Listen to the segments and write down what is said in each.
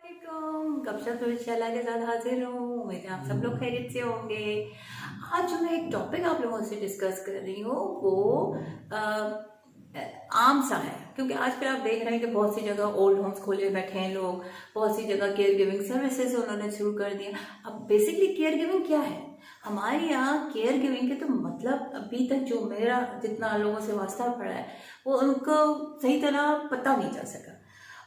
वालेकुम, गपशप इंशाल्लाह के साथ हाजिर हूँ। उम्मीद है आप सब लोग खैरियत से होंगे। आज जो मैं एक टॉपिक आप लोगों से डिस्कस कर रही हूँ वो आम सा है, क्योंकि आजकल आप देख रहे हैं कि बहुत सी जगह ओल्ड होम्स खोले बैठे हैं लोग, बहुत सी जगह केयर गिविंग सर्विसेज उन्होंने शुरू कर दिया। अब बेसिकली केयर गिविंग क्या है? हमारे यहाँ केयर गिविंग के तो मतलब अभी तक जो मेरा जितना लोगों से वास्ता पड़ा है वो उनको सही तरह पता नहीं चल सका।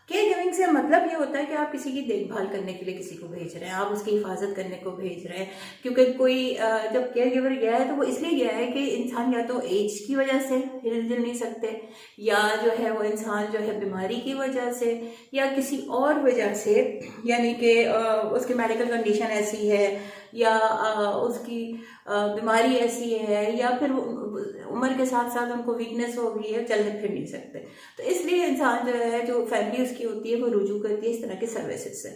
केयर गिविंग से मतलब ये होता है कि आप किसी की देखभाल करने के लिए किसी को भेज रहे हैं, आप उसकी हिफाजत करने को भेज रहे हैं। क्योंकि कोई जब केयर गिवर गया है तो वो इसलिए गया है कि इंसान या तो एज की वजह से हिल जुल नहीं सकते, या जो है वो इंसान जो है बीमारी की वजह से या किसी और वजह से, यानी कि उसकी मेडिकल कंडीशन ऐसी है या उसकी बीमारी ऐसी है या फिर उम्र के साथ साथ उनको वीकनेस हो गई है, चलने फिर नहीं सकते। तो इसलिए इंसान जो है, जो फैमिली उसकी होती है, वो रुजू करती है इस तरह के सर्विसेज से।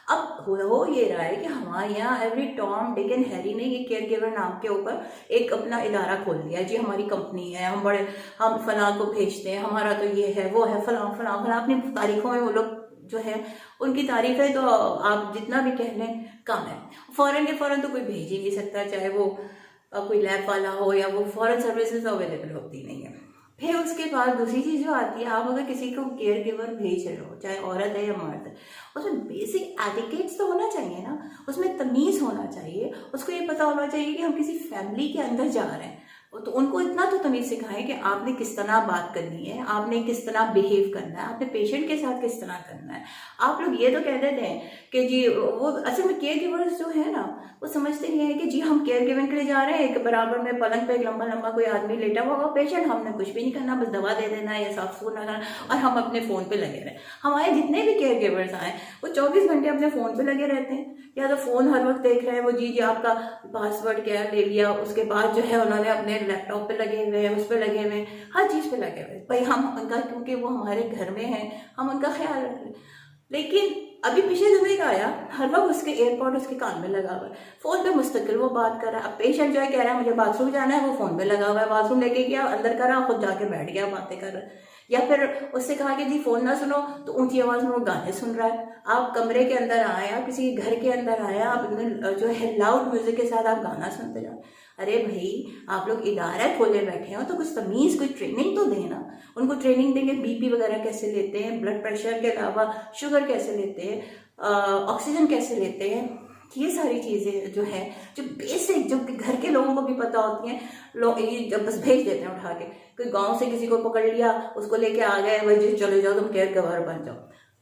अब हो ये रहा है कि हमारे यहाँ every Tom Dick and Harry ने ये केयर गिवर नाम के ऊपर एक अपना इदारा खोल दिया। जी हमारी कंपनी है, हम फलां को भेजते हैं, हमारा तो ये है वो है, फलां फलां फलां, अपनी तारीखों में वो लोग जो है उनकी तारीफ है तो आप जितना भी कह लें कम है। फौरन के फौरन तो कोई भेज ही नहीं सकता, चाहे वो कोई लैब वाला हो या वो फॉरेन सर्विसेज अवेलेबल होती नहीं है। फिर उसके बाद दूसरी चीज जो आती है, आप अगर किसी को केयर गिवर भेज रहे हो, चाहे औरत है या मर्द है, उसमें बेसिक एटिकेट्स तो होना चाहिए ना, उसमें तमीज होना चाहिए। उसको ये पता होना चाहिए कि हम किसी फैमिली के अंदर जा रहे हैं, तो उनको इतना तो तमीज सिखाएं कि आपने किस तरह बात करनी है, आपने किस तरह बिहेव करना है, आपने पेशेंट के साथ किस तरह करना है। आप लोग ये तो कह देते हैं कि जी वो असल में केयर गिवर्स जो है ना, वो समझते नहीं है कि जी हम केयर गिविंग के लिए जा रहे हैं, एक बराबर में पलंग पे एक लंबा लंबा कोई आदमी लेटा हुआ होगा पेशेंट, हमने कुछ भी नहीं करना, बस दवा दे देना या साफ सुथरा करना, और हम अपने फोन पे लगे रहे। हमारे जितने भी केयर गिवर्स आए वो 24 घंटे अपने फोन पे लगे रहते हैं, या तो फोन हर वक्त देख रहे हैं, वो जी आपका पासवर्ड क्या ले लिया, उसके बाद जो है उन्होंने अपने लैपटॉप पे लगे हुए हैं, उस पर लगे हुए हैं, हर चीज पे लगे हुए हैं। भाई हम उनका, क्योंकि वो हमारे घर में है, हम उनका ख्याल रख रहे। लेकिन अभी पिछले दिनों एक आया, हर वक्त उसके एयरपॉड उसके कान में लगा हुआ है, फोन पे मुस्तकिल वो बात कर रहा है। अब पेशेंट जो है कह रहा है मुझे बाथरूम जाना है, वो फोन पे लगा हुआ है, बाथरूम लेके गया, अंदर करा, खुद जाके बैठ गया, बातें कर रहा है। या फिर उससे कहा कि जी फोन ना सुनो, तो ऊंची आवाज में वो गाने सुन रहा है। आप कमरे के अंदर आए, आप किसी घर के अंदर आए, आप जो है लाउड म्यूजिक के साथ आप गाना सुनते जाओ। अरे भाई आप लोग इदारा खोले बैठे हो तो कुछ तमीज, कोई ट्रेनिंग तो देना। उनको ट्रेनिंग देंगे बीपी वगैरह कैसे लेते हैं, ब्लड प्रेशर के अलावा शुगर कैसे लेते हैं, ऑक्सीजन कैसे लेते हैं, ये सारी चीजें जो है, जो बेसिक, जो घर के लोगों को भी पता होती हैं, लोग ये जब बस भेज देते हैं उठा के। कोई गांव से किसी को पकड़ लिया, उसको लेके आ गए, भाई जी चले जाओ तुम केयर गिवर बन जाओ।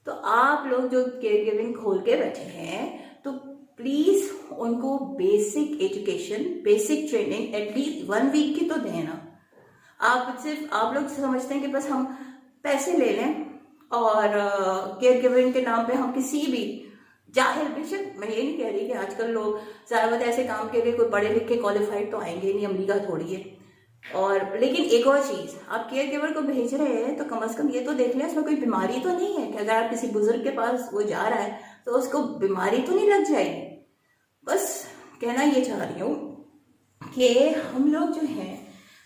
तो आप लोग जो केयर गिविंग खोल के बैठे हैं, तो प्लीज उनको basic education, basic training at least 1 week की तो देना। आप लोग समझते हैं कि बस हम पैसे ले लें और केयर गिविंग के नाम पे हम किसी भी जाहिर, बेशक मैं ये नहीं कह रही कि आजकल लोग ज्यादातर ऐसे काम के लिए कोई पढ़े लिखे क्वालिफाइड तो आएंगे नहीं, अमरीका थोड़ी है। और लेकिन एक और चीज, आप केयर गिवर को भेज रहे हैं तो कम से कम ये तो देख लें उसमें कोई बीमारी तो नहीं है, कि अगर आप किसी बुजुर्ग के पास वो जा रहा है तो उसको बीमारी तो नहीं लग जाएगी। बस कहना ये चाह रही हूँ कि हम लोग जो हैं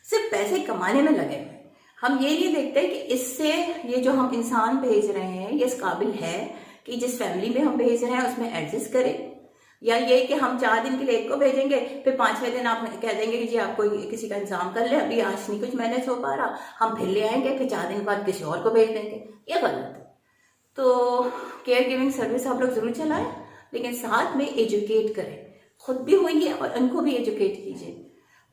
सिर्फ पैसे कमाने में लगे हैं। हम ये नहीं देखते कि इससे ये जो हम इंसान भेज रहे हैं ये इस काबिल है कि जिस फैमिली में हम भेज रहे हैं उसमें एडजस्ट करें, या ये कि हम 4 दिन के लिए एक को भेजेंगे, फिर 5वें दिन आप कह देंगे कि जी आपको किसी का इंतजाम कर ले, अभी आज नहीं कुछ मैनेज हो पा रहा, हम फिर ले आएंगे, फिर 4 दिन बाद किसी और को भेज देंगे। ये गलत है। तो केयर गिविंग सर्विस आप लोग जरूर चलाएं, लेकिन साथ में एजुकेट करें, खुद भी होइए और उनको भी एजुकेट कीजिए।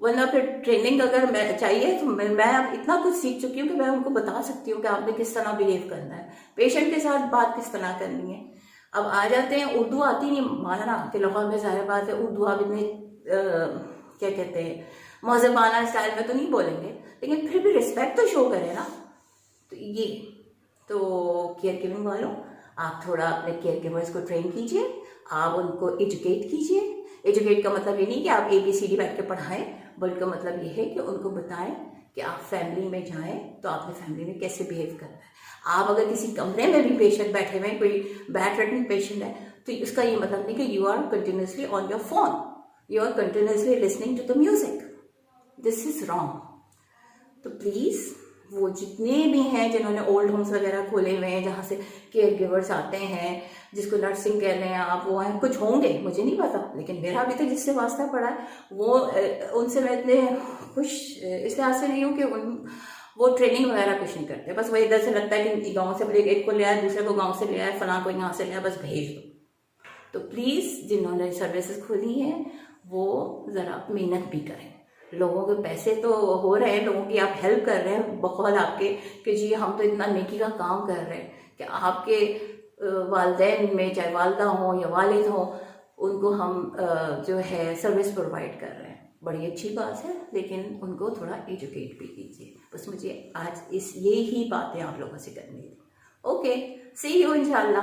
वरना फिर ट्रेनिंग अगर मैं चाहिए तो मैं अब इतना कुछ सीख चुकी हूँ कि मैं उनको बता सकती हूँ कि आपने किस तरह बिहेव करना है, पेशेंट के साथ बात किस तरह करनी है। अब आ जाते हैं, उर्दू आती नहीं माना कि लाहौर में जाहिर बात है उर्दू आप इतने क्या कहते हैं मौजबाना स्टाइल में तो नहीं बोलेंगे, लेकिन फिर भी रिस्पेक्ट तो शो करें ना। तो ये तो केयर गिविंग वालों, आप थोड़ा अपने केयर गिवर्स को ट्रेन कीजिए, आप उनको एजुकेट कीजिए। एजुकेट का मतलब ये नहीं कि आप ABCD बैठ के पढ़ाएं, बल्कि मतलब ये है कि उनको बताएं कि आप फैमिली में जाएं तो आपने फैमिली में कैसे बिहेव करना है। आप अगर किसी कमरे में भी पेशेंट बैठे हुए हैं, कोई बेड रिडन पेशेंट है, तो उसका ये मतलब नहीं कि you are continuously on your phone, you are continuously listening to the music, this is wrong. तो प्लीज वो जितने भी ہیں جنہوں نے اولڈ ہومس وغیرہ کھولے ہوئے ہیں جہاں سے کیئر گیورس آتے ہیں، جس کو نرسنگ کہہ رہے ہیں آپ، وہ ہیں، کچھ ہوں گے مجھے نہیں پتا، لیکن میرا ابھی تک جس سے واسطہ پڑا ہے وہ ان سے میں اتنے خوش اس لحاظ سے نہیں ہوں کہ وہ ٹریننگ وغیرہ کچھ نہیں کرتے، بس وہ ادھر سے لگتا ہے کہ گاؤں سے ایک کو لے آئے، دوسرے کو گاؤں سے لے آئے، فلاں کو یہاں سے لے آئے، بس بھیج دو. تو پلیز جنہوں نے سروسز کھولی ہیں وہ ذرا محنت بھی کریں. لوگوں کے پیسے تو ہو رہے ہیں، لوگوں کی آپ ہیلپ کر رہے ہیں بقول آپ کے کہ جی ہم تو اتنا نیکی کا کام کر رہے ہیں کہ آپ کے والدین میں چاہے والدہ ہوں یا والد ہوں ان کو ہم جو ہے سروس پرووائڈ کر رہے ہیں. بڑی اچھی بات ہے، لیکن ان کو تھوڑا ایجوکیٹ بھی کیجیے. بس مجھے آج یہی باتیں آپ لوگوں سے کرنی تھی. اوکے، سی یو انشاءاللہ.